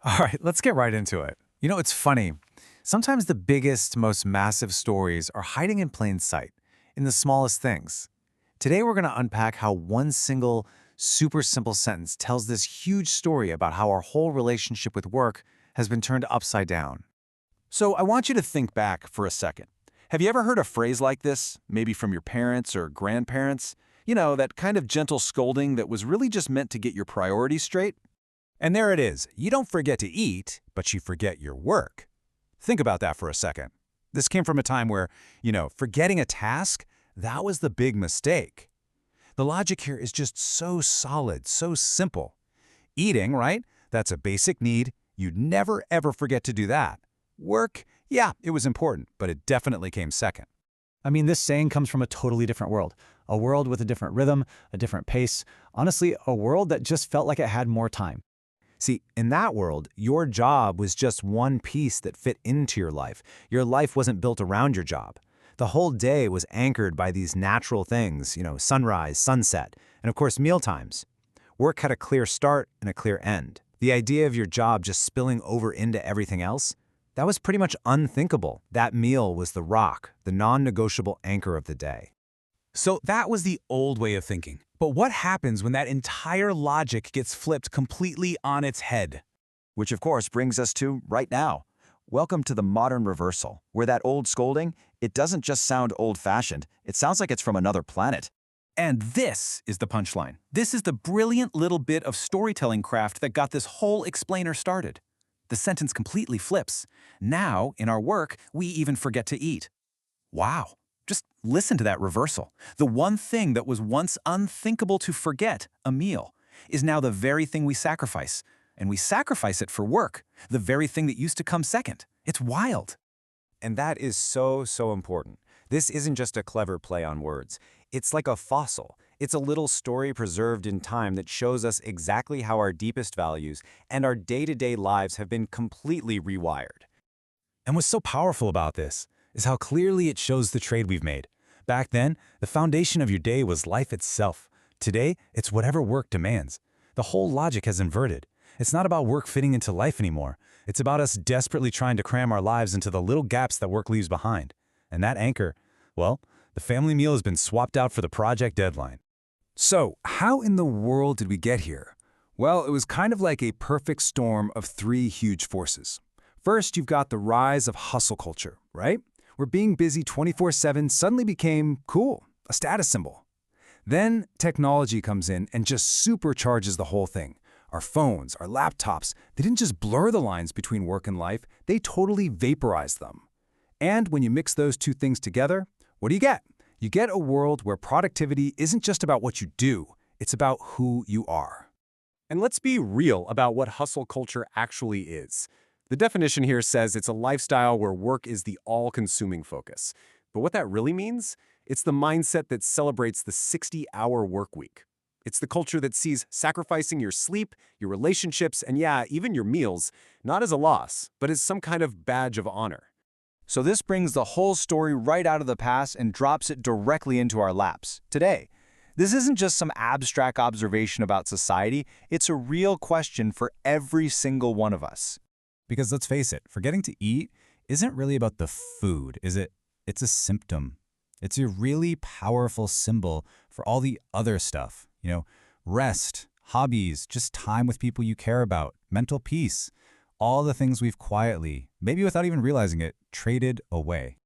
All right, let's get right into it. It's funny. Sometimes the biggest, most massive stories are hiding in plain sight, in the smallest things. Today, we're going to unpack how one single, super simple sentence tells this huge story about how our whole relationship with work has been turned upside down. So I want you to think back for a second. Have you ever heard a phrase like this, maybe from your parents or grandparents? That kind of gentle scolding that was really just meant to get your priorities straight? And there it is. You don't forget to eat, but you forget your work. Think about that for a second. This came from a time where, forgetting a task, that was the big mistake. The logic here is just so solid, so simple. Eating, right? That's a basic need. You'd never ever forget to do that. Work, yeah, it was important, but it definitely came second. I mean, this saying comes from a totally different world. A world with a different rhythm, a different pace. Honestly, a world that just felt like it had more time. See, in that world, your job was just one piece that fit into your life. Your life wasn't built around your job. The whole day was anchored by these natural things, sunrise, sunset, and of course, mealtimes. Work had a clear start and a clear end. The idea of your job just spilling over into everything else, that was pretty much unthinkable. That meal was the rock, the non-negotiable anchor of the day. So that was the old way of thinking. But what happens when that entire logic gets flipped completely on its head? Which of course brings us to right now. Welcome to the modern reversal, where that old scolding, it doesn't just sound old-fashioned, it sounds like it's from another planet. And this is the punchline. This is the brilliant little bit of storytelling craft that got this whole explainer started. The sentence completely flips. Now, in our work, we even forget to eat. Wow. Just listen to that reversal. The one thing that was once unthinkable to forget, a meal, is now the very thing we sacrifice. And we sacrifice it for work, the very thing that used to come second. It's wild. And that is so, so important. This isn't just a clever play on words. It's like a fossil. It's a little story preserved in time that shows us exactly how our deepest values and our day-to-day lives have been completely rewired. And what's so powerful about this is how clearly it shows the trade we've made. Back then, the foundation of your day was life itself. Today, it's whatever work demands. The whole logic has inverted. It's not about work fitting into life anymore. It's about us desperately trying to cram our lives into the little gaps that work leaves behind. And that anchor, well, the family meal has been swapped out for the project deadline. So, how in the world did we get here? Well, it was kind of like a perfect storm of three huge forces. First, you've got the rise of hustle culture, right? Where being busy 24/7 suddenly became cool, a status symbol. Then technology comes in and just supercharges the whole thing. Our phones, our laptops, they didn't just blur the lines between work and life, they totally vaporized them. And when you mix those two things together, what do you get? You get a world where productivity isn't just about what you do, it's about who you are. And let's be real about what hustle culture actually is. The definition here says it's a lifestyle where work is the all-consuming focus. But what that really means? It's the mindset that celebrates the 60-hour work week. It's the culture that sees sacrificing your sleep, your relationships, and yeah, even your meals, not as a loss, but as some kind of badge of honor. So this brings the whole story right out of the past and drops it directly into our laps, today. This isn't just some abstract observation about society, it's a real question for every single one of us. Because let's face it, forgetting to eat isn't really about the food, is it? It's a symptom. It's a really powerful symbol for all the other stuff. Rest, hobbies, just time with people you care about, mental peace, all the things we've quietly, maybe without even realizing it, traded away.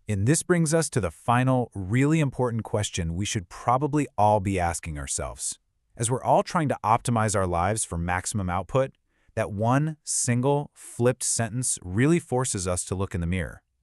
And this brings us to the final, really important question we should probably all be asking ourselves. As we're all trying to optimize our lives for maximum output, that one single flipped sentence really forces us to look in the mirror.